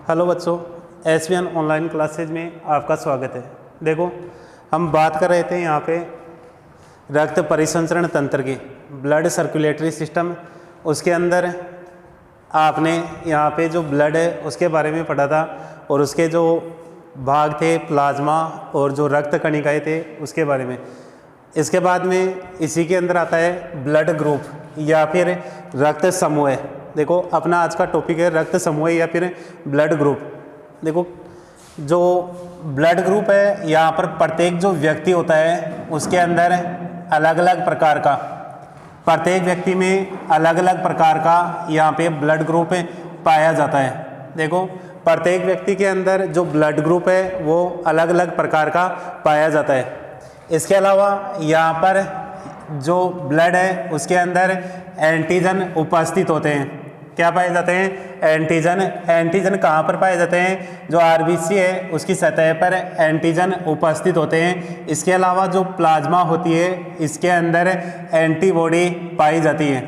Hello बच्चों, SVN online classes में आपका स्वागत है। देखो, हम बात कर रहे थे यहाँ पे रक्त परिसंचरण तंत्र की, ब्लड सर्कुलेटरी सिस्टम। उसके अंदर आपने यहाँ पे जो ब्लड है उसके बारे में पढ़ा था और उसके जो भाग थे प्लाज्मा और जो रक्त कणिकाएँ थे उसके बारे में। इसके बाद में इसी के अंदर आता है ब्लड ग्रुप या फिर रक्त समूह। देखो, अपना आज का टॉपिक है रक्त समूह या फिर ब्लड ग्रुप। देखो, जो ब्लड ग्रुप है यहाँ पर प्रत्येक जो व्यक्ति होता है उसके अंदर अलग अलग प्रकार का, प्रत्येक व्यक्ति में अलग अलग प्रकार का यहाँ पे ब्लड ग्रुप पाया जाता है। देखो, प्रत्येक व्यक्ति के अंदर जो ब्लड ग्रुप है वो अलग अलग प्रकार का पाया जाता है। इसके अलावा यहाँ पर जो ब्लड है उसके अंदर एंटीजन उपस्थित होते हैं। क्या पाए जाते हैं? एंटीजन। एंटीजन कहाँ पर पाए जाते हैं? जो आरबीसी है उसकी सतह पर एंटीजन उपस्थित होते हैं। इसके अलावा जो प्लाज्मा होती है इसके अंदर एंटीबॉडी पाई जाती है।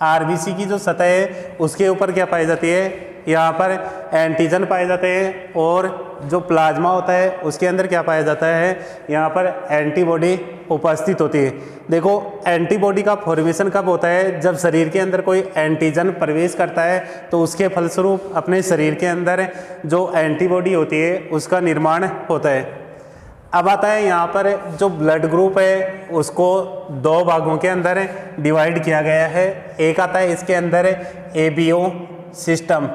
आरबीसी की जो सतह है उसके ऊपर क्या पाई जाती है? यहाँ पर एंटीजन पाए जाते हैं और जो प्लाज्मा होता है उसके अंदर क्या पाया जाता है? यहाँ पर एंटीबॉडी उपस्थित होती है। देखो, एंटीबॉडी का फॉर्मेशन कब होता है? जब शरीर के अंदर कोई एंटीजन प्रवेश करता है तो उसके फलस्वरूप अपने शरीर के अंदर जो एंटीबॉडी होती है उसका निर्माण होता है। अब आता है यहाँ पर जो ब्लड ग्रुप है उसको दो भागों के अंदर डिवाइड किया गया है। एक आता है इसके अंदर एबीओ सिस्टम,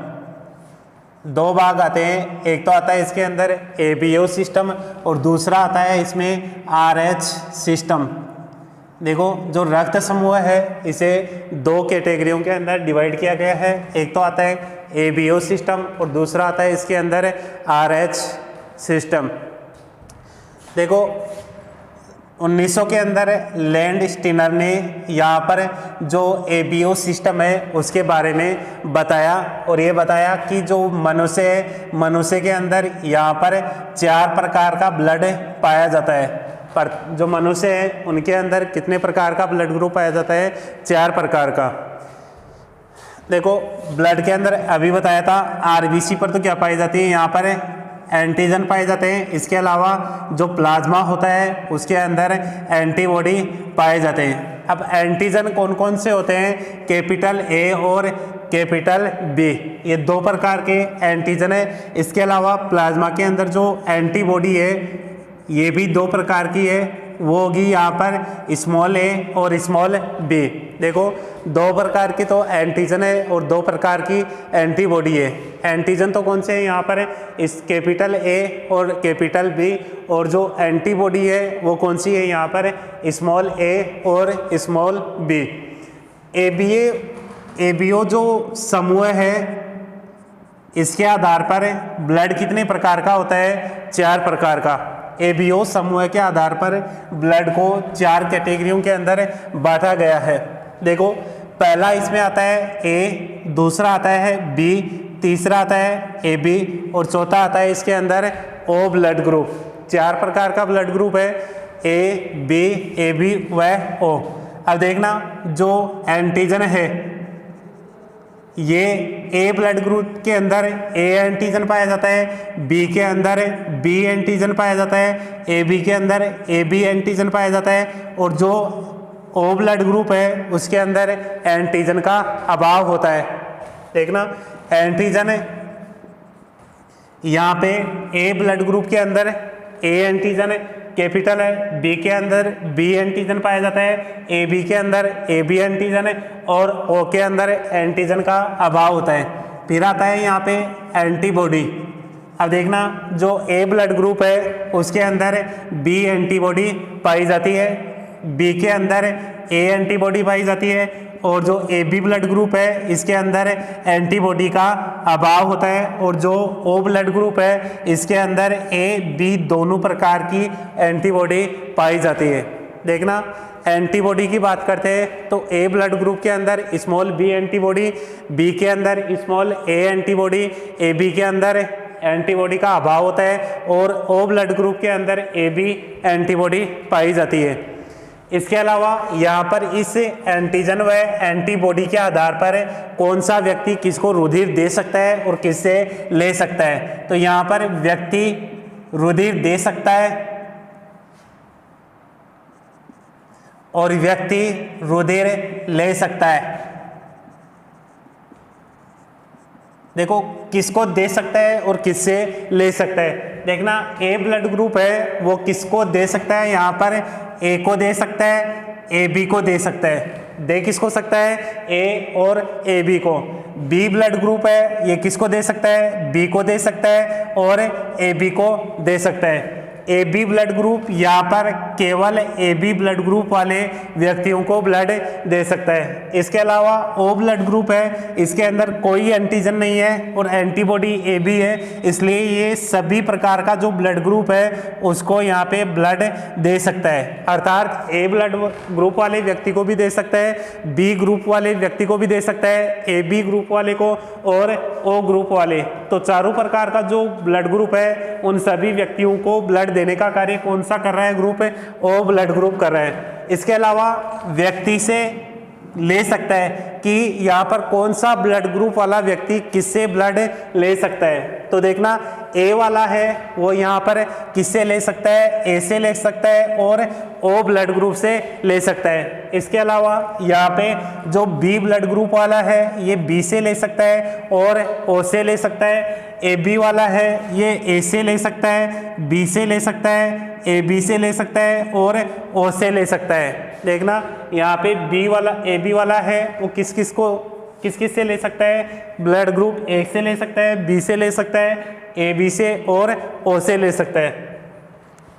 दो भाग आते हैं। एक तो आता है इसके अंदर एबीओ सिस्टम और दूसरा आता है इसमें आरएच सिस्टम। देखो, जो रक्त समूह है इसे दो कैटेगरियों के अंदर डिवाइड किया गया है। एक तो आता है एबीओ सिस्टम और दूसरा आता है इसके अंदर आरएच सिस्टम। देखो, 1900 के अंदर लैंड स्टीनर ने यहाँ पर जो एबीओ सिस्टम है उसके बारे में बताया और ये बताया कि जो मनुष्य है, मनुष्य के अंदर यहाँ पर 4 प्रकार का ब्लड पाया जाता है। पर जो मनुष्य है उनके अंदर कितने प्रकार का ब्लड ग्रुप पाया जाता है? 4 प्रकार का। देखो, ब्लड के अंदर अभी बताया था आरबीसी पर तो क्या पाई जाती है? यहाँ पर एंटीजन पाए जाते हैं। इसके अलावा जो प्लाज्मा होता है उसके अंदर एंटीबॉडी पाए जाते हैं। अब एंटीजन कौन कौन से होते हैं? कैपिटल ए और कैपिटल बी, ये 2 प्रकार के एंटीजन है। इसके अलावा प्लाज्मा के अंदर जो एंटीबॉडी है ये भी 2 प्रकार की है, वो होगी यहाँ पर स्मॉल ए और स्मॉल बी। देखो, 2 प्रकार की तो एंटीजन है और 2 प्रकार की एंटीबॉडी है। एंटीजन तो कौन से हैं यहाँ पर? इस कैपिटल ए और कैपिटल बी, और जो एंटीबॉडी है वो कौन सी है यहाँ पर? स्मॉल ए और स्मॉल बी। एबीओ जो समूह है इसके आधार पर ब्लड कितने प्रकार का होता है? 4 प्रकार का। एबीओ समूह के आधार पर ब्लड को 4 कैटेगरियों के अंदर बांटा गया है। देखो, पहला इसमें आता है ए, दूसरा आता है बी, तीसरा आता है एबी और चौथा आता है इसके अंदर ओ ब्लड ग्रुप। 4 प्रकार का ब्लड ग्रुप है, ए, बी, एबी व ओ। अब देखना, जो एंटीजन है ये ए ब्लड ग्रुप के अंदर ए एंटीजन पाया जाता है, बी के अंदर बी एंटीजन पाया जाता है, ए बी के अंदर ए बी एंटीजन पाया जाता है, और जो ओ ब्लड ग्रुप है उसके अंदर एंटीजन का अभाव होता है। देखना, एंटीजन यहाँ पे ए ब्लड ग्रुप के अंदर ए एंटीजन कैपिटल है, बी के अंदर बी एंटीजन पाया जाता है, ए बी के अंदर ए बी एंटीजन है और ओ के अंदर एंटीजन का अभाव होता है। फिर आता है यहाँ पे एंटीबॉडी। अब देखना, जो ए ब्लड ग्रुप है उसके अंदर बी एंटीबॉडी पाई जाती है, बी के अंदर ए एंटीबॉडी पाई जाती है, और जो ए बी ब्लड ग्रुप है इसके अंदर एंटीबॉडी का अभाव होता है, और जो ओ ब्लड ग्रुप है इसके अंदर ए बी दोनों प्रकार की एंटीबॉडी पाई जाती है। देखना, एंटीबॉडी की बात करते हैं तो ए ब्लड ग्रुप के अंदर स्मॉल बी एंटीबॉडी, बी के अंदर small a antibody, A B के अंदर एंटीबॉडी का अभाव होता है, और ओ ब्लड ग्रुप के अंदर ए बी एंटीबॉडी पाई जाती है। इसके अलावा यहाँ पर इस एंटीजन व एंटीबॉडी के आधार पर कौन सा व्यक्ति किसको रुधिर दे सकता है और किससे ले सकता है। तो यहाँ पर व्यक्ति रुधिर दे सकता है और व्यक्ति रुधिर ले सकता है। देखो किसको दे सकता है और किससे ले सकता है। देखना ए ब्लड ग्रुप है वो किसको दे सकता है, यहाँ पर ए को दे सकता है, ए बी को दे सकता है। दे किसको सकता है, ए और ए बी को। बी ब्लड ग्रुप है ये किसको दे सकता है, बी को दे सकता है और ए बी को दे सकता है। ए बी ब्लड ग्रुप यहाँ पर केवल ए बी ब्लड ग्रुप वाले व्यक्तियों को ब्लड दे सकता है। इसके अलावा ओ ब्लड ग्रुप है, इसके अंदर कोई एंटीजन नहीं है और एंटीबॉडी ए बी है, इसलिए ये सभी प्रकार का जो ब्लड ग्रुप है उसको यहाँ पे ब्लड दे सकता है। अर्थात ए ब्लड ग्रुप वाले व्यक्ति को भी दे सकता है, बी ग्रुप वाले व्यक्ति को भी दे सकता है, ए बी ग्रुप वाले को और ओ ग्रुप वाले। तो चारों प्रकार का जो ब्लड ग्रुप है उन सभी व्यक्तियों को ब्लड देने का कार्य कौन सा कर रहा है ग्रुप है, ओ ब्लड ग्रुप कर रहा है। इसके अलावा व्यक्ति से ले सकता है कि यहाँ पर कौन सा ब्लड ग्रुप वाला व्यक्ति किससे ब्लड ले सकता है। तो देखना ए वाला है वो यहाँ पर किससे ले सकता है, ए से ले सकता है और ओ ब्लड ग्रुप से ले सकता है। इसके अलावा यहाँ पे जो बी ब्लड ग्रुप वाला है ये बी से ले सकता है और ओ से ले सकता है। ए बी वाला है ये ए से ले सकता है, बी से ले सकता है, ए बी से ले सकता है और ओ से ले सकता है। देखना यहाँ पे बी वाला ए बी वाला है वो किस किस से ले सकता है, ब्लड ग्रुप ए से ले सकता है, बी से ले सकता है, ए बी से और ओ से ले सकता है।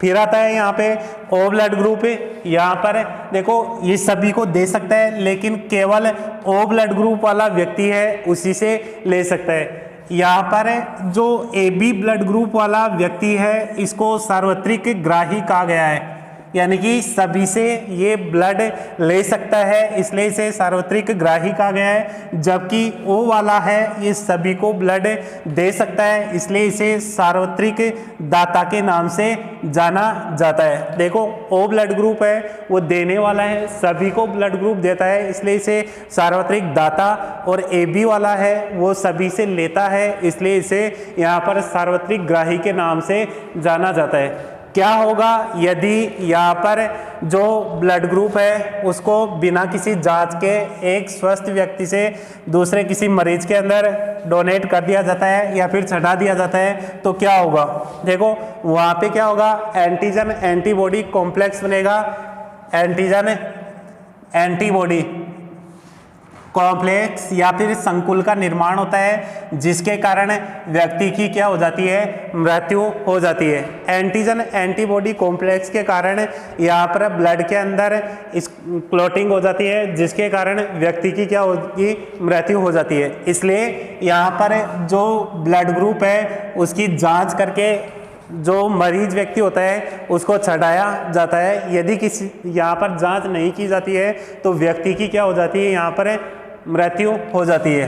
फिर आता है यहाँ पे ओ ब्लड ग्रुप, यहाँ पर देखो ये सभी को दे सकता है लेकिन केवल ओ ब्लड ग्रुप वाला व्यक्ति है उसी से ले सकता है। यहाँ पर जो ए बी ब्लड ग्रुप वाला व्यक्ति है इसको सार्वत्रिक ग्राही कहा गया है, यानी कि सभी से ये ब्लड ले सकता है इसलिए इसे सार्वत्रिक ग्राही कहा गया है। जबकि ओ वाला है ये सभी को ब्लड दे सकता है इसलिए इसे सार्वत्रिक दाता के नाम से जाना जाता है। देखो ओ ब्लड ग्रुप है वो देने वाला है, सभी को ब्लड ग्रुप देता है इसलिए इसे सार्वत्रिक दाता, और ए बी वाला है वो सभी से लेता है इसलिए इसे यहाँ पर सार्वत्रिक ग्राही के नाम से जाना जाता है। क्या होगा यदि यहाँ पर जो ब्लड ग्रुप है उसको बिना किसी जांच के एक स्वस्थ व्यक्ति से दूसरे किसी मरीज के अंदर डोनेट कर दिया जाता है या फिर चढ़ा दिया जाता है तो क्या होगा। देखो वहाँ पे क्या होगा, एंटीजन एंटीबॉडी कॉम्प्लेक्स बनेगा, एंटीजन एंटीबॉडी कॉम्प्लेक्स या फिर संकुल का निर्माण होता है जिसके कारण व्यक्ति की क्या हो जाती है, मृत्यु हो जाती है। एंटीजन एंटीबॉडी कॉम्प्लेक्स के कारण यहाँ पर ब्लड के अंदर इस क्लॉटिंग हो जाती है जिसके कारण व्यक्ति की क्या होगी, मृत्यु हो जाती है। इसलिए यहाँ पर जो ब्लड ग्रुप है उसकी जांच करके जो मरीज व्यक्ति होता है उसको चढ़ाया जाता है। यदि किसी यहाँ पर जांच नहीं की जाती है तो व्यक्ति की क्या हो जाती है, यहाँ पर मृत्यु हो जाती है।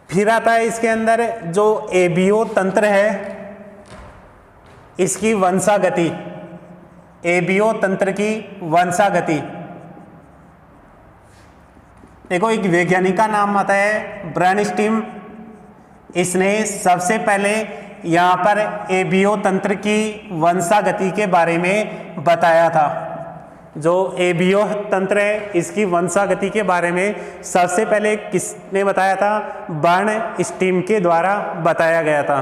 फिर आता है इसके अंदर जो एबीओ तंत्र है इसकी वंशागति, एबीओ तंत्र की वंशागति। देखो एक वैज्ञानिक का नाम आता है ब्रैनस्टीम, इसने सबसे पहले यहाँ पर एबीओ तंत्र की वंशागति के बारे में बताया था। जो एबीओ तंत्र है इसकी वंशागति के बारे में सबसे पहले किसने बताया था, बर्नस्टीम के द्वारा बताया गया था।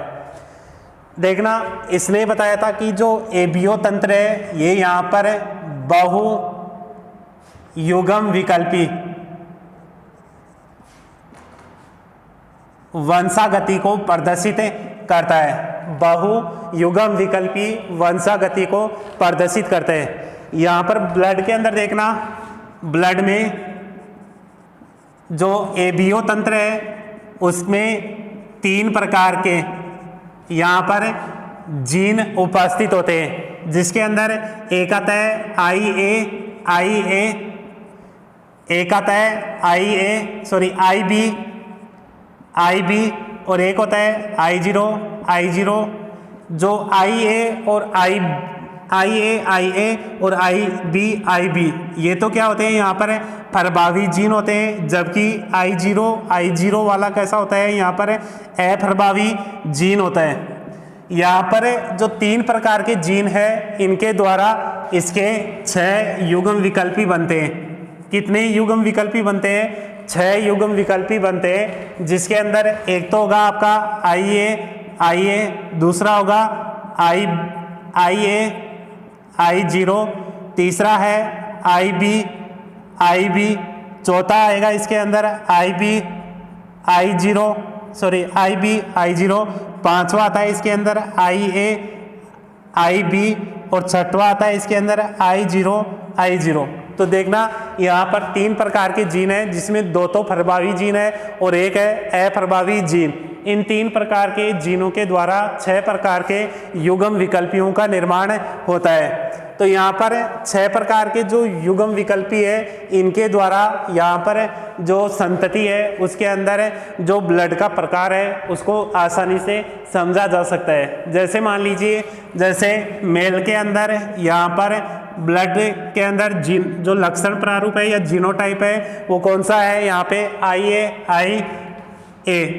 देखना इसने बताया था कि जो एबीओ तंत्र है ये यहाँ पर बहु युग्म विकल्पी वंशागति को प्रदर्शित करता है, बहु युग्म विकल्पी वंशागति को प्रदर्शित करते हैं। यहाँ पर ब्लड के अंदर देखना, ब्लड में जो एबीओ तंत्र है उसमें 3 प्रकार के यहाँ पर जीन उपस्थित होते हैं जिसके अंदर एक आता है एक आता है IB और एक होता है I0। जो IA और IA और IB ये तो क्या होते हैं यहाँ पर प्रभावी जीन होते हैं, जबकि I0 वाला कैसा होता है यहाँ पर अप्रभावी जीन होता है। यहाँ पर जो 3 प्रकार के जीन है इनके द्वारा इसके 6 युग्म विकल्पी बनते हैं। कितने युग्म विकल्पी बनते हैं? 6 युग्म विकल्पी बनते हैं, जिसके अंदर एक तो होगा आपका IA, दूसरा होगा IA I0, तीसरा है IB, चौथा आएगा इसके अंदर IB I0, पांचवा आता है इसके अंदर IB और छठवा आता है इसके अंदर I0। तो देखना यहाँ पर 3 प्रकार के जीन हैं, जिसमें 2 तो प्रभावी जीन है और एक है अप्रभावी जीन। इन 3 प्रकार के जीनों के द्वारा 6 प्रकार के युग्म विकल्पियों का निर्माण होता है। तो यहाँ पर 6 प्रकार के जो युग्म विकल्पी है इनके द्वारा यहाँ पर जो संतति है उसके अंदर जो ब्लड का प्रकार है उसको आसानी से समझा जा सकता है। जैसे मान लीजिए, जैसे मेल के अंदर यहाँ पर ब्लड के अंदर जीन जो लक्षण प्रारूप है या जीनोटाइप है वो कौन सा है? यहाँ पे IA।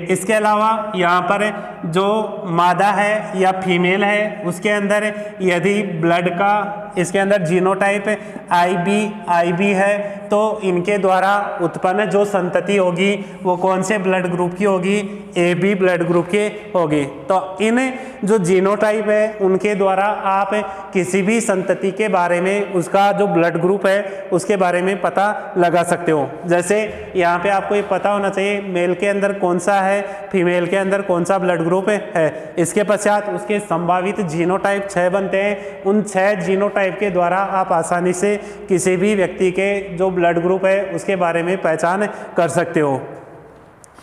इसके अलावा यहाँ पर जो मादा है या फीमेल है उसके अंदर यदि ब्लड का इसके अंदर जीनोटाइप IB है तो इनके द्वारा उत्पन्न जो संतति होगी वो कौन से ब्लड ग्रुप की होगी? AB ब्लड ग्रुप की होगी। तो इन जो जीनोटाइप है उनके द्वारा आप किसी भी संतति के बारे में उसका जो ब्लड ग्रुप है उसके बारे में पता लगा सकते हो। जैसे यहाँ पे आपको ये पता होना चाहिए मेल के अंदर कौन सा है, फीमेल के अंदर कौन सा ब्लड ग्रुप है। इसके पश्चात उसके संभावित जीनोटाइप 6 बनते हैं। उन 6 जीनोटाइप के द्वारा आप आसानी से किसी भी व्यक्ति के जो ब्लड ग्रुप है उसके बारे में पहचान कर सकते हो।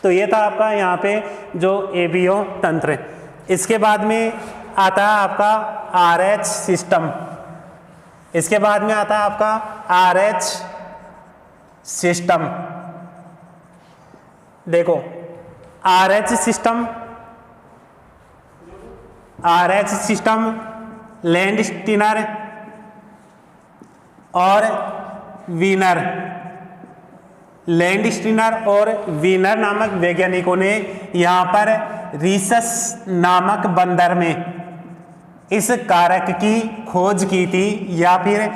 तो ये था आपका यहाँ पे जो ABO तंत्र। इसके बाद में आता है आपका RH सिस्टम। इसके बाद में आता है आपका RH सिस्टम। देखो RH सिस्टम लैंडस्टीनर और वीनर नामक वैज्ञानिकों ने यहाँ पर रीसस नामक बंदर में इस कारक की खोज की थी, या फिर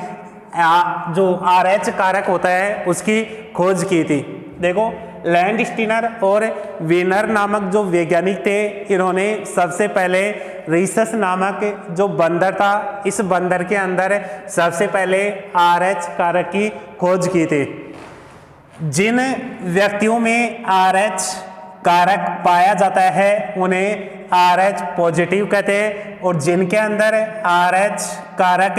जो RH कारक होता है उसकी खोज की थी। देखो लैंडस्टीनर और वीनर नामक जो वैज्ञानिक थे इन्होंने सबसे पहले रीसस नामक जो बंदर था इस बंदर के अंदर सबसे पहले RH कारक की खोज की थी। जिन व्यक्तियों में RH कारक पाया जाता है उन्हें RH पॉजिटिव कहते हैं, और जिनके अंदर RH कारक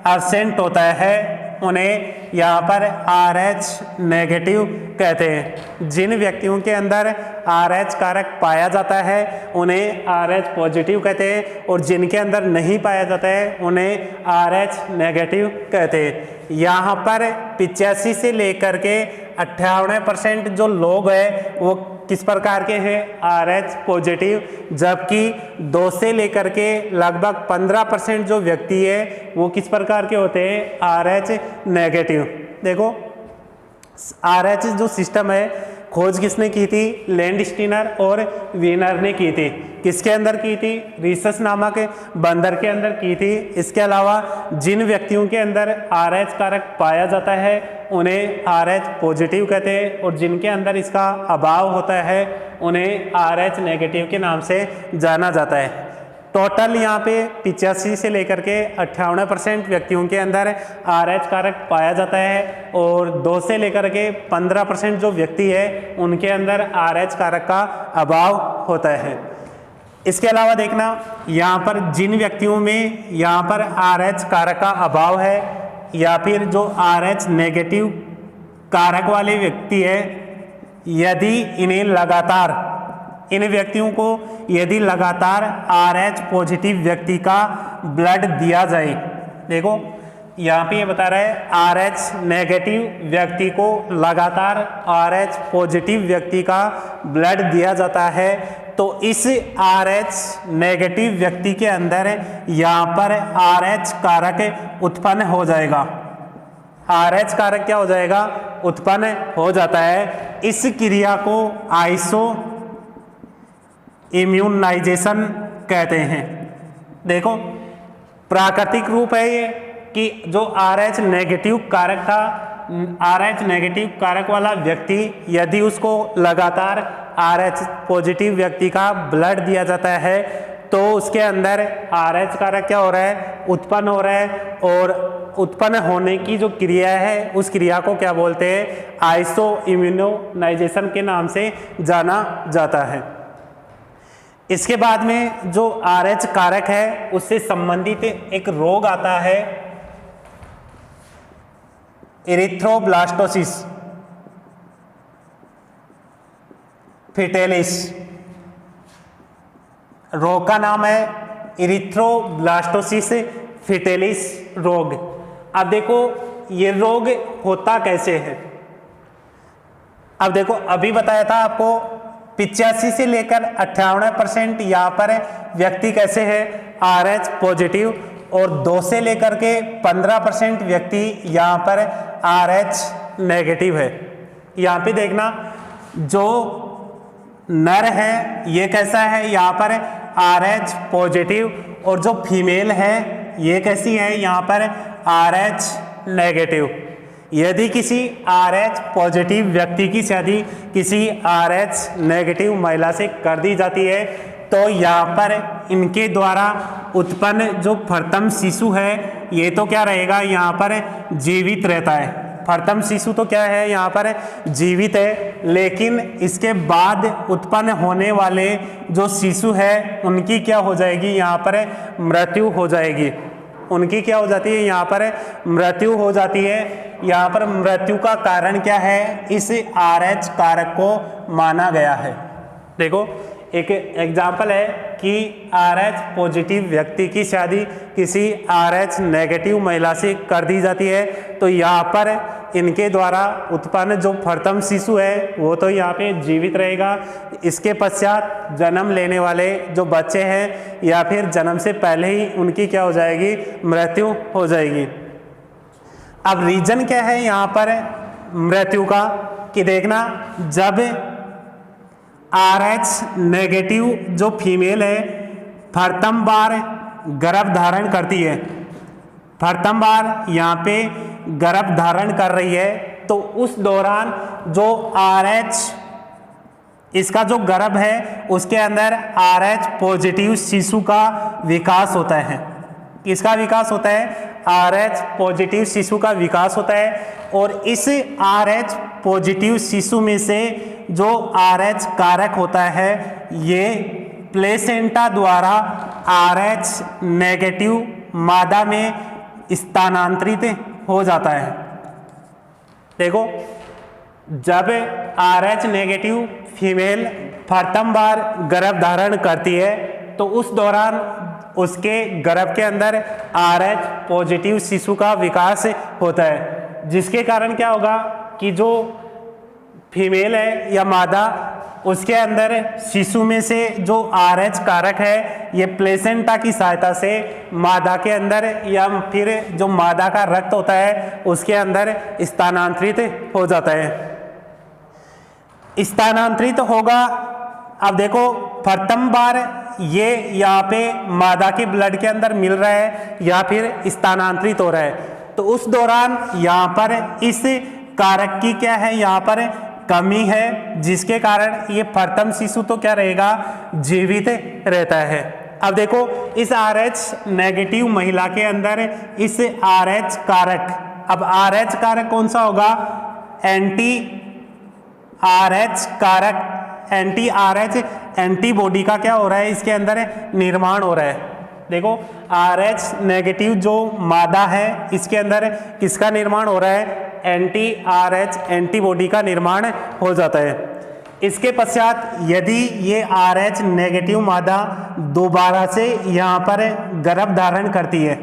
एब्सेंट होता है उन्हें यहाँ पर RH नेगेटिव कहते हैं। जिन व्यक्तियों के अंदर RH कारक पाया जाता है उन्हें RH पॉजिटिव कहते हैं, और जिनके अंदर नहीं पाया जाता है उन्हें RH नेगेटिव कहते हैं। यहाँ पर 85 से लेकर के 58% जो लोग हैं वो किस प्रकार के हैं? RH पॉजिटिव, जबकि 2 से लेकर के लगभग 15% जो व्यक्ति है वो किस प्रकार के होते हैं? RH negative. देखो RH जो सिस्टम है खोज किसने की थी? लैंडस्टीनर और वीनर ने की थी। किसके अंदर की थी? रीसस नामक बंदर के अंदर की थी। इसके अलावा जिन व्यक्तियों के अंदर RH कारक पाया जाता है उन्हें RH पॉजिटिव कहते हैं, और जिनके अंदर इसका अभाव होता है उन्हें RH नेगेटिव के नाम से जाना जाता है। टोटल यहाँ पे 85 से लेकर के 58% व्यक्तियों के अंदर RH कारक पाया जाता है, और 2 से लेकर के 15% जो व्यक्ति है उनके अंदर RH कारक का अभाव होता है। इसके अलावा देखना यहाँ पर जिन व्यक्तियों में यहाँ पर RH कारक का अभाव है या फिर जो RH नेगेटिव कारक वाले व्यक्ति है, यदि इन व्यक्तियों को यदि लगातार RH पॉजिटिव व्यक्ति का ब्लड दिया जाए। देखो यहाँ पे ये बता रहा है RH नेगेटिव व्यक्ति को लगातार RH पॉजिटिव व्यक्ति का ब्लड दिया जाता है तो इस RH नेगेटिव व्यक्ति के अंदर यहाँ पर RH कारक उत्पन्न हो जाएगा। RH कारक क्या हो जाएगा? उत्पन्न हो जाता है। इस क्रिया को आइसो इम्यूनाइजेशन कहते हैं। देखो प्राकृतिक रूप है ये कि जो RH नेगेटिव कारक था, RH नेगेटिव कारक वाला व्यक्ति यदि उसको लगातार RH पॉजिटिव व्यक्ति का ब्लड दिया जाता है तो उसके अंदर RH कारक क्या हो रहा है? उत्पन्न हो रहा है। और उत्पन्न होने की जो क्रिया है उस क्रिया को क्या बोलते हैं? आइसो इम्यूनाइजेशन के नाम से जाना जाता है। इसके बाद में जो RH कारक है उससे संबंधित एक रोग आता है इरिथ्रोब्लास्टोसिस फिटेलिस। रोग का नाम है इरिथ्रोब्लास्टोसिस फिटेलिस रोग। अब देखो ये रोग होता कैसे है? अब देखो अभी बताया था आपको 85 से लेकर 98% यहाँ पर व्यक्ति कैसे है? RH positive. और 2 से लेकर के 15% व्यक्ति यहाँ पर RH नेगेटिव है। यहाँ पे देखना जो नर है ये कैसा है? यहाँ पर RH पॉजिटिव। और जो फीमेल है ये कैसी है? यहाँ पर RH नेगेटिव। यदि किसी RH पॉजिटिव व्यक्ति की शादी किसी RH नेगेटिव महिला से कर दी जाती है तो यहाँ पर इनके द्वारा उत्पन्न जो प्रथम शिशु है ये तो क्या रहेगा? यहाँ पर जीवित रहता है। प्रथम शिशु तो क्या है? यहाँ पर जीवित है। लेकिन इसके बाद उत्पन्न होने वाले जो शिशु है उनकी क्या हो जाएगी? यहाँ पर मृत्यु हो जाएगी। उनकी क्या हो जाती है? यहाँ पर मृत्यु हो जाती है। यहाँ पर मृत्यु का कारण क्या है? इस RH कारक को माना गया है। देखो एक एग्जाम्पल है कि RH पॉजिटिव व्यक्ति की शादी किसी RH नेगेटिव महिला से कर दी जाती है तो यहाँ पर इनके द्वारा उत्पन्न जो प्रथम शिशु है वो तो यहाँ पे जीवित रहेगा। इसके पश्चात जन्म लेने वाले जो बच्चे हैं या फिर जन्म से पहले ही उनकी क्या हो जाएगी? मृत्यु हो जाएगी। अब रीजन क्या है यहाँ पर मृत्यु का? कि देखना जब RH नेगेटिव जो फीमेल है प्रथम बार गर्भ धारण करती है, प्रथम बार यहाँ पे गर्भ धारण कर रही है तो उस दौरान जो RH इसका जो गर्भ है उसके अंदर RH पॉजिटिव शिशु का विकास होता है। किसका विकास होता है? RH पॉजिटिव शिशु का विकास होता है। और इस RH पॉजिटिव शिशु में से जो RH कारक होता है ये प्लेसेंटा द्वारा RH नेगेटिव मादा में स्थानांतरित हो जाता है। देखो जब RH नेगेटिव फीमेल प्रथम बार गर्भ धारण करती है तो उस दौरान उसके गर्भ के अंदर RH पॉजिटिव शिशु का विकास होता है, जिसके कारण क्या होगा कि जो फीमेल है या मादा उसके अंदर शिशु में से जो RH कारक है ये प्लेसेंटा की सहायता से मादा के अंदर या फिर जो मादा का रक्त होता है उसके अंदर स्थानांतरित हो जाता है। स्थानांतरित होगा। अब देखो प्रथम बार ये यहाँ पे मादा के ब्लड के अंदर मिल रहा है या फिर स्थानांतरित हो रहा है तो उस दौरान यहाँ पर इस कारक की क्या है? यहाँ पर कमी है, जिसके कारण ये प्रथम शिशु तो क्या रहेगा? जीवित रहता है। अब देखो इस RH नेगेटिव महिला के अंदर इस RH कारक, अब RH कारक कौन सा होगा? एंटी RH कारक, एंटी RH एंटीबॉडी का क्या हो रहा है? इसके अंदर निर्माण हो रहा है। देखो RH नेगेटिव जो मादा है इसके अंदर किसका निर्माण हो रहा है? एंटी RH एंटीबॉडी का निर्माण हो जाता है। इसके पश्चात यदि ये RH नेगेटिव मादा दोबारा से यहाँ पर गर्भ धारण करती है,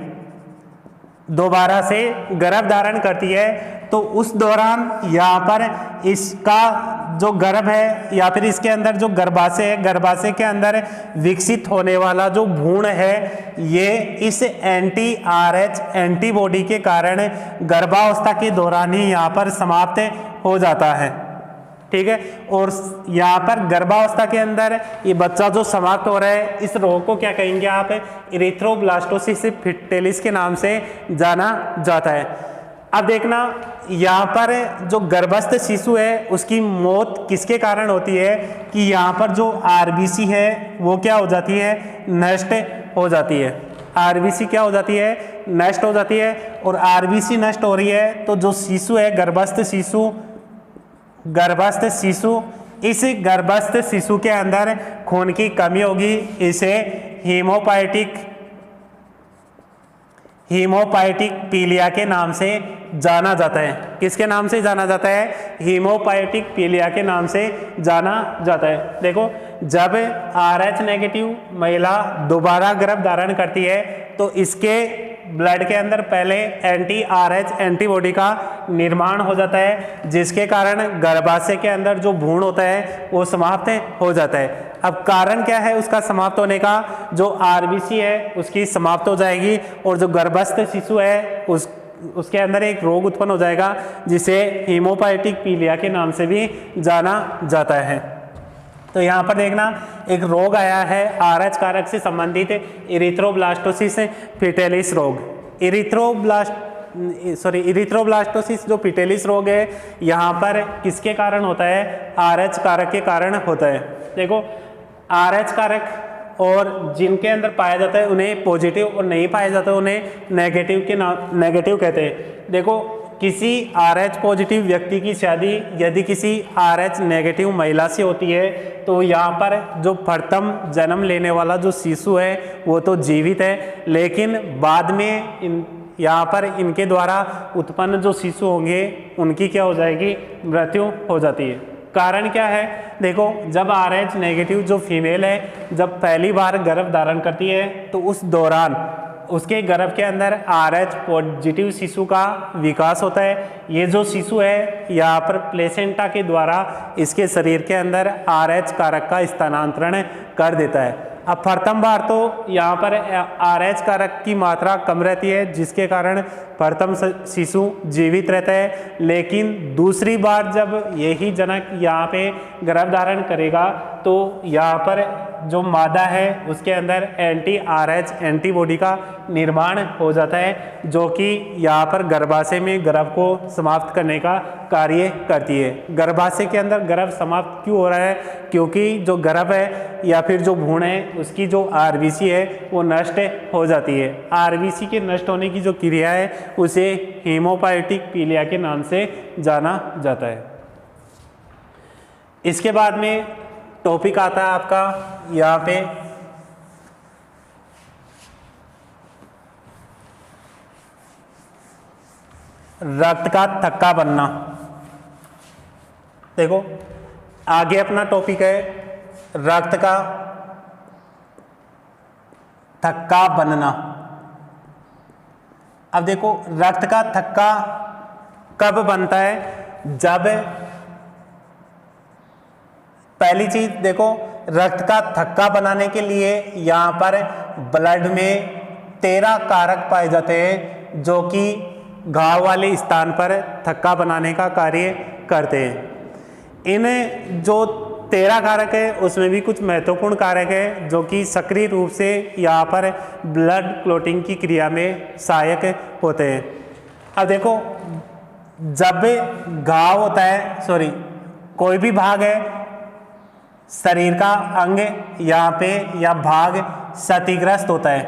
दोबारा से गर्भ धारण करती है तो उस दौरान यहाँ पर इसका जो गर्भ है या फिर इसके अंदर जो गर्भाशय है, गर्भाशय के अंदर विकसित होने वाला जो भ्रूण है ये इस एंटी RH एंटीबॉडी के कारण गर्भावस्था के दौरान ही यहाँ पर समाप्त हो जाता है। ठीक है, और यहाँ पर गर्भावस्था के अंदर ये बच्चा जो समाप्त हो रहा है, इस रोग को क्या कहेंगे आप? इरिथ्रोब्लास्टोसिस फिटेलिस के नाम से जाना जाता है। अब देखना यहाँ पर जो गर्भस्थ शिशु है उसकी मौत किसके कारण होती है कि यहाँ पर जो RBC है वो क्या हो जाती है? नष्ट हो जाती है। RBC क्या हो जाती है? नष्ट हो जाती है। और RBC नष्ट हो रही है तो जो शिशु है, गर्भस्थ शिशु, इस गर्भस्थ शिशु के अंदर खून की कमी होगी। इसे हीमोपाइटिक पीलिया के नाम से जाना जाता है। किसके नाम से जाना जाता है? हीमोपाइटिक पीलिया के नाम से जाना जाता है। देखो, जब RH नेगेटिव महिला दोबारा गर्भ धारण करती है तो इसके ब्लड के अंदर पहले एंटी RH एंटीबॉडी का निर्माण हो जाता है, जिसके कारण गर्भाशय के अंदर जो भ्रूण होता है वो समाप्त हो जाता है। अब कारण क्या है उसका समाप्त होने का? जो RBC है उसकी समाप्त हो जाएगी और जो गर्भस्थ शिशु है उसके अंदर एक रोग उत्पन्न हो जाएगा जिसे हीमोपाइटिक पीलिया के नाम से भी जाना जाता है। तो यहाँ पर देखना एक रोग आया है RH कारक से संबंधित इरिथ्रोब्लास्टोसिस फिटेलिस रोग। इरिथ्रोब्लास्टोसिस जो फिटेलिस रोग है यहाँ पर किसके कारण होता है? RH कारक के कारण होता है। देखो, RH कारक और जिनके अंदर पाया जाता है उन्हें पॉजिटिव और नहीं पाया जाता है उन्हें नेगेटिव कहते हैं। देखो, किसी RH पॉजिटिव व्यक्ति की शादी यदि किसी RH नेगेटिव महिला से होती है तो यहाँ पर जो प्रथम जन्म लेने वाला जो शिशु है वो तो जीवित है, लेकिन बाद में यहाँ पर इनके द्वारा उत्पन्न जो शिशु होंगे उनकी क्या हो जाएगी? मृत्यु हो जाती है। कारण क्या है? देखो, जब RH नेगेटिव जो फीमेल है जब पहली बार गर्भ धारण करती है तो उस दौरान उसके गर्भ के अंदर RH पॉजिटिव शिशु का विकास होता है। ये जो शिशु है यहाँ पर प्लेसेंटा के द्वारा इसके शरीर के अंदर RH कारक का स्थानांतरण कर देता है। अब प्रथम बार तो यहाँ पर RH कारक की मात्रा कम रहती है जिसके कारण प्रथम शिशु जीवित रहता है, लेकिन दूसरी बार जब यही जनक यहाँ पे गर्भ धारण करेगा तो यहाँ पर जो मादा है उसके अंदर एंटी RH एंटीबॉडी का निर्माण हो जाता है जो कि यहाँ पर गर्भाशय में गर्भ को समाप्त करने का कार्य करती है। गर्भाशय के अंदर गर्भ समाप्त क्यों हो रहा है? क्योंकि जो गर्भ है या फिर जो भ्रूण है उसकी जो RBC है वो नष्ट हो जाती है। RBC के नष्ट होने की जो क्रिया है उसे हीमोपाइटिक पीलिया के नाम से जाना जाता है। इसके बाद में टॉपिक आता है आपका यहाँ पे रक्त का थक्का बनना। देखो, आगे अपना टॉपिक है रक्त का थक्का बनना। अब देखो, रक्त का थक्का कब बनता है? जब पहली चीज देखो, रक्त का थक्का बनाने के लिए यहाँ पर ब्लड में 13 कारक पाए जाते हैं जो कि घाव वाले स्थान पर थक्का बनाने का कार्य करते हैं। इन जो 13 कारक है उसमें भी कुछ महत्वपूर्ण कारक है जो कि सक्रिय रूप से यहाँ पर ब्लड क्लॉटिंग की क्रिया में सहायक होते हैं। अब देखो, जब घाव होता है, कोई भी भाग है शरीर का अंग यहाँ पे या भाग क्षतिग्रस्त होता है,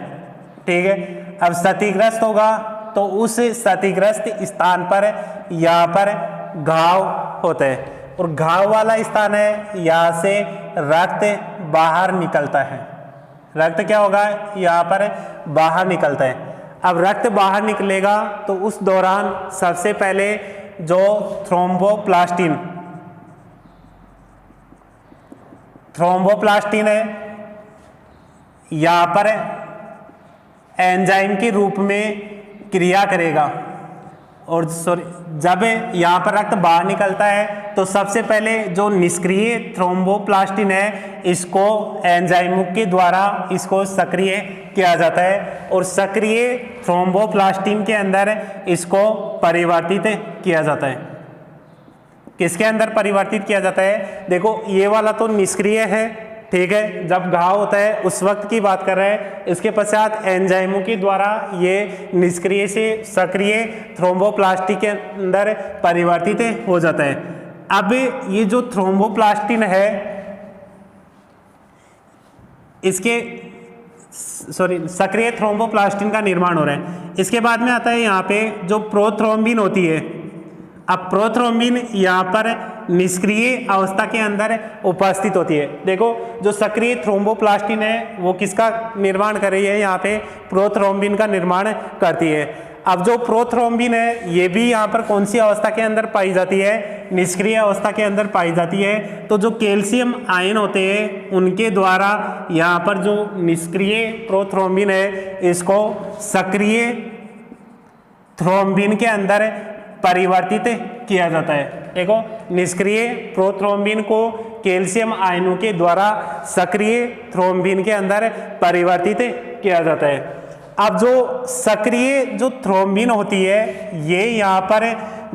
ठीक है। अब क्षतिग्रस्त होगा तो उस क्षतिग्रस्त स्थान पर यहाँ पर घाव होता है और घाव वाला स्थान है, यहाँ से रक्त बाहर निकलता है। रक्त क्या होगा? यहाँ पर बाहर निकलता है। अब रक्त बाहर निकलेगा तो उस दौरान सबसे पहले जो थ्रोम्बोप्लास्टिन है यहाँ पर एंजाइम के रूप में क्रिया करेगा और सॉरी जब यहाँ पर रक्त बाहर निकलता है तो सबसे पहले जो निष्क्रिय थ्रोम्बोप्लास्टिन है इसको एंजाइमों के द्वारा इसको सक्रिय किया जाता है और सक्रिय थ्रोम्बोप्लास्टिन के अंदर इसको परिवर्तित किया जाता है। किसके अंदर परिवर्तित किया जाता है? देखो ये वाला तो निष्क्रिय है, ठीक है, जब घाव होता है उस वक्त की बात कर रहे हैं। इसके पश्चात एंजाइमों के द्वारा ये निष्क्रिय से सक्रिय थ्रोम्बोप्लास्टिन के अंदर परिवर्तित हो जाता है। अब ये जो थ्रोम्बोप्लास्टिन है इसके सक्रिय थ्रोम्बोप्लास्टिन का निर्माण हो रहा है। इसके बाद में आता है यहाँ पे जो प्रोथ्रोम्बिन होती है। अब प्रोथ्रोम्बिन यहाँ पर निष्क्रिय अवस्था के अंदर उपस्थित होती है। देखो जो सक्रिय थ्रोम्बोप्लास्टिन है वो किसका निर्माण कर रही है? यहाँ पे प्रोथ्रोम्बिन का निर्माण करती है। अब जो प्रोथ्रोम्बिन है ये भी यहाँ पर कौन सी अवस्था के अंदर पाई जाती है? निष्क्रिय अवस्था के अंदर पाई जाती है। तो जो कैल्शियम आयन होते हैं उनके द्वारा यहाँ पर जो निष्क्रिय प्रोथ्रोम्बिन है इसको सक्रिय थ्रोम्बिन के अंदर परिवर्तित किया जाता है। देखो निष्क्रिय प्रोथ्रोम्बिन को कैल्शियम आयनों के द्वारा सक्रिय थ्रोम्बिन के अंदर परिवर्तित किया जाता है। अब जो सक्रिय जो थ्रोम्बिन होती है ये यहाँ पर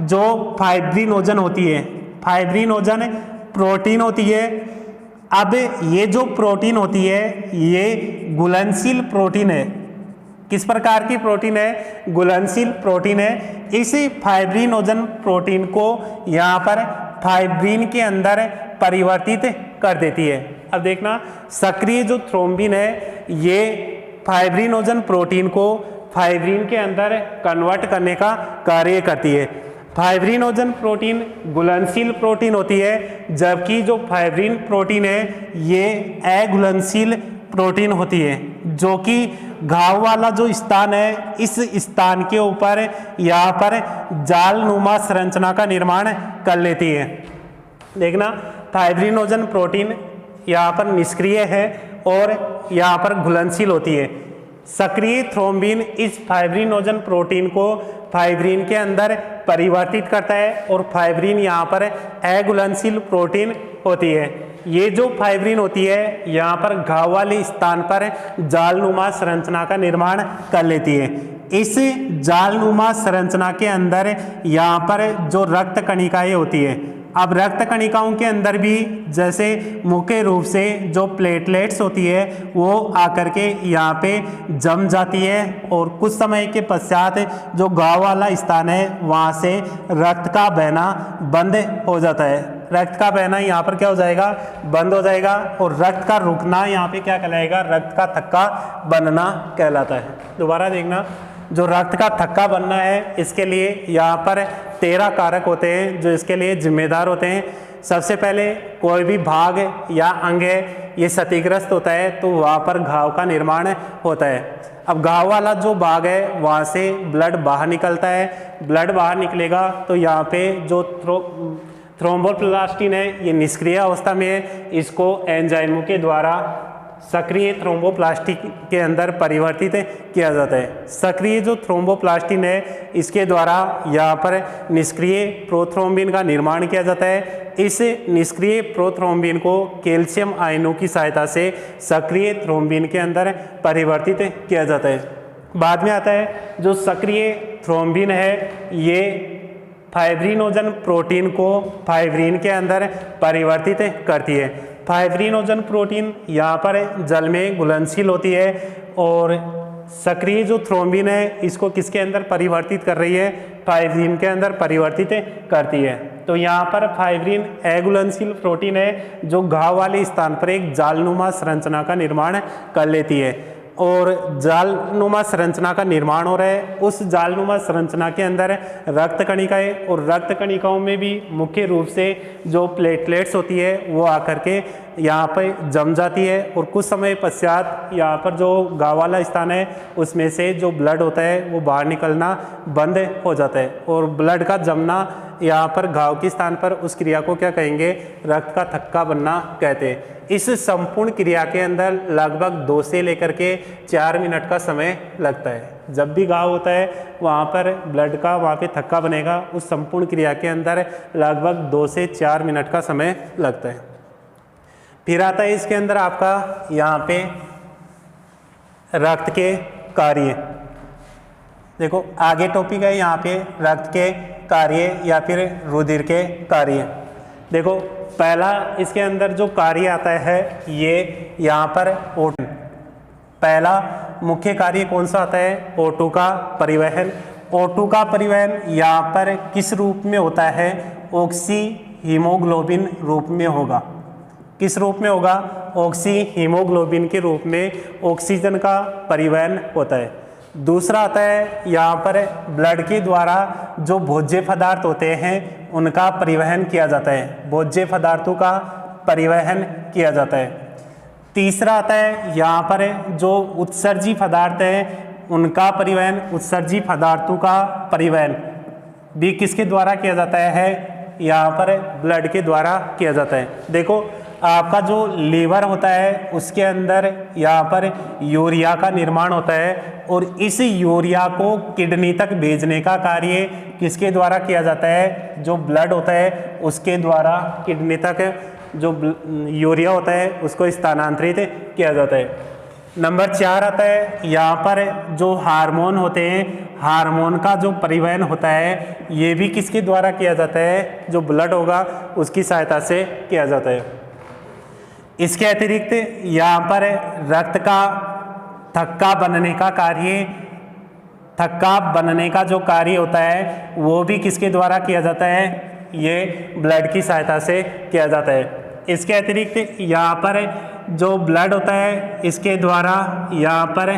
जो फाइब्रिनोजन होती है, फाइब्रिनोजन प्रोटीन होती है। अब ये जो प्रोटीन होती है ये घुलनशील प्रोटीन है। किस प्रकार की प्रोटीन है? घुलनशील प्रोटीन है। इस फाइब्रिनोजन प्रोटीन को यहाँ पर फाइब्रिन के अंदर परिवर्तित कर देती है। अब देखना सक्रिय जो थ्रोम्बिन है ये फाइब्रिनोजन प्रोटीन को फाइब्रिन के अंदर कन्वर्ट करने का कार्य करती है। फाइब्रिनोजन प्रोटीन घुलनशील प्रोटीन होती है, जबकि जो फाइब्रिन प्रोटीन है ये अघुलनशील प्रोटीन होती है, जो कि घाव वाला जो स्थान है इस स्थान के ऊपर यहाँ पर जालनुमा संरचना का निर्माण कर लेती है। देखना फाइब्रिनोजन प्रोटीन यहाँ पर निष्क्रिय है और यहाँ पर घुलनशील होती है। सक्रिय थ्रोम्बिन इस फाइब्रिनोजन प्रोटीन को फाइब्रिन के अंदर परिवर्तित करता है और फाइब्रिन यहाँ पर अघुलनशील प्रोटीन होती है। ये जो फाइब्रिन होती है यहाँ पर घाव वाले स्थान पर जालनुमा संरचना का निर्माण कर लेती है। इस जालनुमा संरचना के अंदर यहाँ पर जो रक्त कणिकाएं होती है, अब रक्त कणिकाओं के अंदर भी जैसे मुख्य रूप से जो प्लेटलेट्स होती है वो आकर के यहाँ पे जम जाती है और कुछ समय के पश्चात जो घाव वाला स्थान है वहाँ से रक्त का बहना बंद हो जाता है। रक्त का बहना यहाँ पर क्या हो जाएगा? बंद हो जाएगा और रक्त का रुकना यहाँ पे क्या कहलाएगा? रक्त का थक्का बनना कहलाता है। दोबारा देखना, जो रक्त का थक्का बनना है इसके लिए यहाँ पर 13 कारक होते हैं जो इसके लिए जिम्मेदार होते हैं। सबसे पहले कोई भी भाग या अंग है ये क्षतिग्रस्त होता है तो वहाँ पर घाव का निर्माण होता है। अब घाव वाला जो भाग है वहाँ से ब्लड बाहर निकलता है। ब्लड बाहर निकलेगा तो यहाँ पे जो थ्रोम्बोप्लास्टिन है ये निष्क्रिय अवस्था में है, इसको एंजाइमों के द्वारा सक्रिय थ्रोम्बोप्लास्टिन के अंदर परिवर्तित किया जाता है। सक्रिय जो थ्रोम्बोप्लास्टिन है इसके द्वारा यहाँ पर निष्क्रिय प्रोथ्रोम्बिन का निर्माण किया जाता है। इस निष्क्रिय प्रोथ्रोम्बिन को कैल्शियम आयनों की सहायता से सक्रिय थ्रोम्बिन के अंदर परिवर्तित किया जाता है। बाद में आता है जो सक्रिय थ्रोम्बिन है ये फाइब्रिनोजन प्रोटीन को फाइब्रिन के अंदर परिवर्तित करती है। फाइब्रिनोजन प्रोटीन यहाँ पर जल में घुलनशील होती है और सक्रिय जो थ्रोम्बिन है इसको किसके अंदर परिवर्तित कर रही है? फाइब्रिन के अंदर परिवर्तित करती है। तो यहाँ पर फाइब्रिन अघुलनशील प्रोटीन है जो घाव वाले स्थान पर एक जालनुमा संरचना का निर्माण कर लेती है और जालनुमा संरचना का निर्माण हो रहा है। उस जालनुमा संरचना के अंदर रक्त कणिकाएं और रक्त कणिकाओं में भी मुख्य रूप से जो प्लेटलेट्स होती है वो आकर के यहाँ पे जम जाती है और कुछ समय पश्चात यहाँ पर जो घाव वाला स्थान है उसमें से जो ब्लड होता है वो बाहर निकलना बंद हो जाता है और ब्लड का जमना यहाँ पर घाव के स्थान पर उस क्रिया को क्या कहेंगे, रक्त का थक्का बनना कहते हैं। इस संपूर्ण क्रिया के अंदर लगभग 2 से लेकर के 4 मिनट का समय लगता है। जब भी घाव होता है वहाँ पर ब्लड का वहाँ पे थक्का बनेगा, उस संपूर्ण क्रिया के अंदर लगभग 2 से 4 मिनट का समय लगता है। फिर आता है इसके अंदर आपका यहाँ पे रक्त के कार्य। देखो आगे टॉपिक है यहाँ पे रक्त के कार्य या फिर रुधिर के कार्य। देखो पहला इसके अंदर जो कार्य आता है ये यहाँ पर O2, पहला मुख्य कार्य कौन सा आता है, O2 का परिवहन। O2 का परिवहन यहाँ पर किस रूप में होता है, ऑक्सी हीमोग्लोबिन रूप में होगा। किस रूप में होगा, ऑक्सी हीमोग्लोबिन के रूप में ऑक्सीजन का परिवहन होता है। दूसरा आता है यहाँ पर ब्लड के द्वारा जो भोज्य पदार्थ होते हैं उनका परिवहन किया जाता है, भोज्य पदार्थों का परिवहन किया जाता है। तीसरा आता है यहाँ पर जो उत्सर्जी पदार्थ हैं उनका परिवहन, उत्सर्जी पदार्थों का परिवहन भी किसके द्वारा किया जाता है, यहाँ पर ब्लड के द्वारा किया जाता है। देखो आपका जो लीवर होता है उसके अंदर यहाँ पर यूरिया का निर्माण होता है और इस यूरिया को किडनी तक भेजने का कार्य किसके द्वारा किया जाता है, जो ब्लड होता है उसके द्वारा किडनी तक जो यूरिया होता है उसको स्थानांतरित किया जाता है। नंबर 4 आता है यहाँ पर जो हार्मोन होते हैं, हार्मोन का जो परिवहन होता है ये भी किसके द्वारा किया जाता है, जो ब्लड होगा उसकी सहायता से किया जाता है। इसके अतिरिक्त यहाँ पर रक्त का थक्का बनने का कार्य, थक्का बनने का जो कार्य होता है वो भी किसके द्वारा किया जाता है, ये ब्लड की सहायता से किया जाता है। इसके अतिरिक्त यहाँ पर जो ब्लड होता है इसके द्वारा यहाँ पर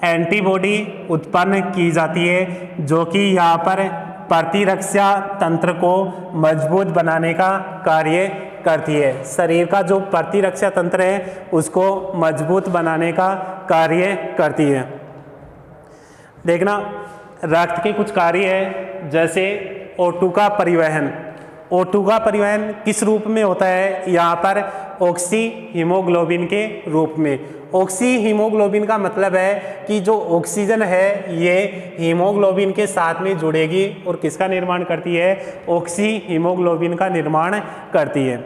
एंटीबॉडी उत्पन्न की जाती है जो कि यहाँ पर प्रतिरक्षा तंत्र को मजबूत बनाने का कार्य करती है। शरीर का जो प्रतिरक्षा तंत्र है उसको मजबूत बनाने का कार्य करती है। देखना रक्त के कुछ कार्य है, जैसे O2 का परिवहन। O2 का परिवहन किस रूप में होता है, यहाँ पर ऑक्सी हीमोग्लोबिन के रूप में। ऑक्सी हीमोग्लोबिन का मतलब है कि जो ऑक्सीजन है ये हीमोग्लोबिन के साथ में जुड़ेगी और किसका निर्माण करती है, ऑक्सी हीमोग्लोबिन का निर्माण करती है।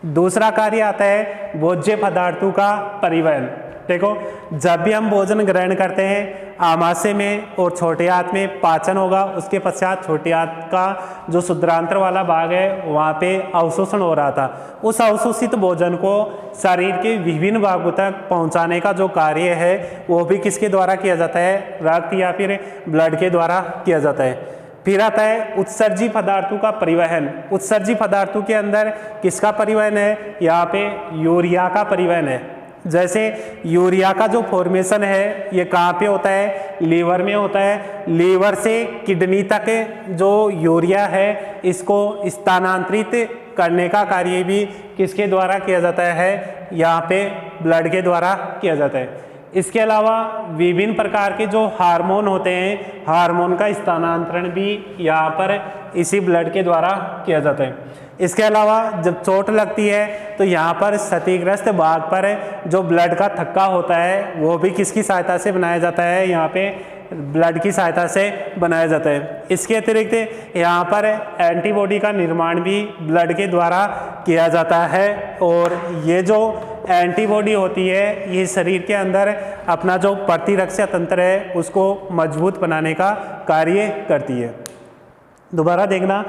दूसरा कार्य आता है भोज्य पदार्थों का परिवहन। देखो जब भी हम भोजन ग्रहण करते हैं आमाशय में और छोटे आंत में पाचन होगा, उसके पश्चात छोटे आंत का जो शुद्रांत्र वाला भाग है वहाँ पे अवशोषण हो रहा था। उस अवशोषित भोजन को शरीर के विभिन्न भागों तक पहुँचाने का जो कार्य है वो भी किसके द्वारा किया जाता है, रक्त या फिर ब्लड के द्वारा किया जाता है। फिर आता है उत्सर्जी पदार्थों का परिवहन। उत्सर्जी पदार्थों के अंदर किसका परिवहन है, यहाँ पे यूरिया का परिवहन है। जैसे यूरिया का जो फॉर्मेशन है ये कहाँ पे होता है, लीवर में होता है। लीवर से किडनी तक जो यूरिया है इसको स्थानांतरित करने का कार्य भी किसके द्वारा किया जाता है, यहाँ पे ब्लड के द्वारा किया जाता है। इसके अलावा विभिन्न प्रकार के जो हार्मोन होते हैं, हार्मोन का स्थानांतरण भी यहाँ पर इसी ब्लड के द्वारा किया जाता है। इसके अलावा जब चोट लगती है तो यहाँ पर क्षतिग्रस्त भाग पर जो ब्लड का थक्का होता है वो भी किसकी सहायता से बनाया जाता है, यहाँ पे ब्लड की सहायता से बनाया जाता है। इसके अतिरिक्त यहाँ पर एंटीबॉडी का निर्माण भी ब्लड के द्वारा किया जाता है और ये जो एंटीबॉडी होती है ये शरीर के अंदर अपना जो प्रतिरक्षा तंत्र है उसको मजबूत बनाने का कार्य करती है। दोबारा देखना,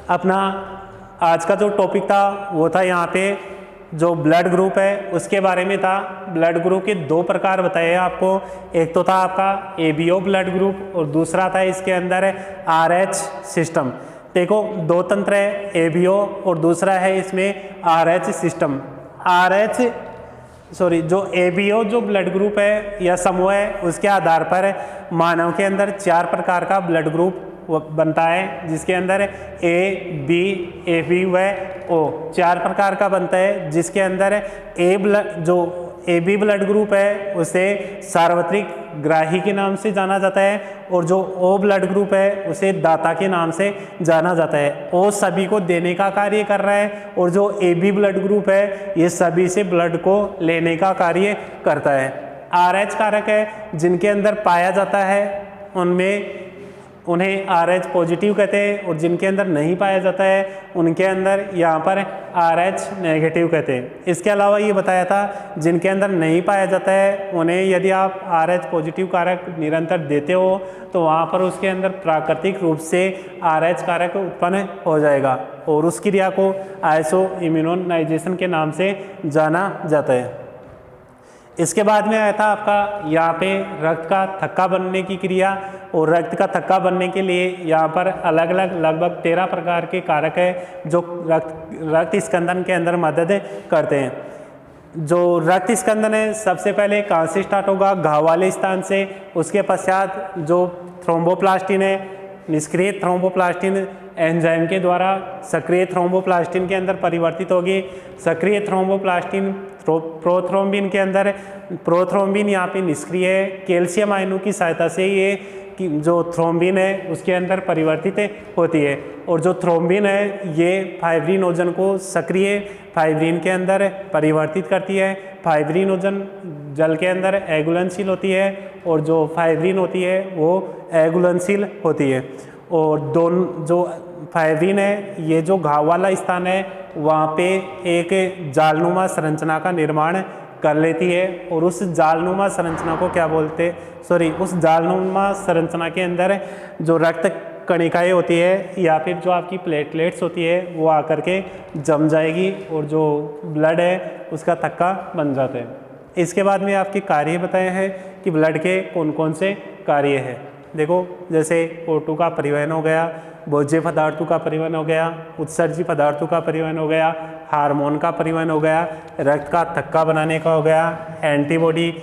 अपना आज का जो टॉपिक था वो था यहाँ पे जो ब्लड ग्रुप है उसके बारे में था। ब्लड ग्रुप के 2 प्रकार बताए आपको, एक तो था आपका ABO ब्लड ग्रुप और दूसरा था इसके अंदर RH सिस्टम। देखो 2 तंत्र है, ABO और दूसरा है इसमें RH सिस्टम। जो ABO जो ब्लड ग्रुप है या समूह है उसके आधार पर मानव के अंदर 4 प्रकार का ब्लड ग्रुप बनता है जिसके अंदर ए बी व ओ 4 प्रकार का बनता है, जिसके अंदर जो ए बी ब्लड ग्रुप है उसे सार्वत्रिक ग्राही के नाम से जाना जाता है, और जो ओ ब्लड ग्रुप है उसे दाता के नाम से जाना जाता है। ओ सभी को देने का कार्य कर रहा है, और जो ए बी ब्लड ग्रुप है ये सभी से ब्लड को लेने का कार्य करता है। RH कारक है जिनके अंदर पाया जाता है उन्हें RH पॉजिटिव कहते हैं, और जिनके अंदर नहीं पाया जाता है उनके अंदर यहाँ पर RH नेगेटिव कहते हैं। इसके अलावा ये बताया था जिनके अंदर नहीं पाया जाता है उन्हें यदि आप RH पॉजिटिव कारक निरंतर देते हो तो वहाँ पर उसके अंदर प्राकृतिक रूप से RH कारक उत्पन्न हो जाएगा, और उस क्रिया को आइसो इम्यूनाइजेशन के नाम से जाना जाता है। इसके बाद में आया था आपका यहाँ पे रक्त का थक्का बनने की क्रिया, और रक्त का थक्का बनने के लिए यहाँ पर अलग अलग लगभग 13 प्रकार के कारक है जो रक्त स्कंदन के अंदर मदद करते हैं। जो रक्त स्कंदन है सबसे पहले कहाँ से स्टार्ट होगा, घाव वाले स्थान से। उसके पश्चात जो थ्रोम्बोप्लास्टिन है, निष्क्रिय थ्रोम्बोप्लास्टिन एंजाइम के द्वारा सक्रिय थ्रोम्बोप्लास्टिन के अंदर परिवर्तित होगी। सक्रिय थ्रोम्बोप्लास्टिन प्रोथ्रोम्बिन के अंदर, प्रोथ्रोम्बिन यहाँ पे निष्क्रिय है, कैल्शियम आयनों की सहायता से ये जो थ्रोम्बिन है उसके अंदर परिवर्तित होती है, और जो थ्रोम्बिन है ये फाइब्रिनोजन को सक्रिय फाइब्रिन के अंदर परिवर्तित करती है। फाइब्रिनोजन जल के अंदर एगुलेंशिल होती है, और जो फाइब्रिन होती है वो एगुलेंशिल होती है। और दोनों जो फाइब्रिन है ये जो घाव वाला स्थान है वहाँ पे एक जालनुमा संरचना का निर्माण कर लेती है, और उस जालनुमा संरचना को क्या बोलते उस जालनुमा संरचना के अंदर जो रक्त कणिकाएँ होती है या फिर जो आपकी प्लेटलेट्स होती है वो आकर के जम जाएगी, और जो ब्लड है उसका थक्का बन जाता है। इसके बाद में आपके कार्य बताए हैं कि ब्लड के कौन कौन से कार्य हैं। देखो जैसे O2 का परिवहन हो गया, भोज्य पदार्थों का परिवहन हो गया, उत्सर्जी पदार्थों का परिवहन हो गया, हार्मोन का परिवहन हो गया, रक्त का थक्का बनाने का हो गया, एंटीबॉडी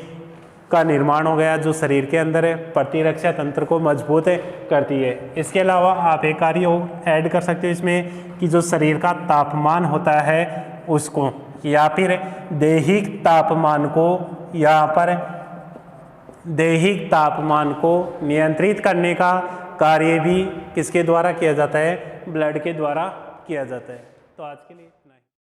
का निर्माण हो गया जो शरीर के अंदर प्रतिरक्षा तंत्र को मजबूत करती है। इसके अलावा आप एक कार्य ऐड कर सकते हो इसमें कि जो शरीर का तापमान होता है उसको या फिर दैहिक तापमान को नियंत्रित करने का कार्य भी किसके द्वारा किया जाता है, ब्लड के द्वारा किया जाता है। तो आज के लिए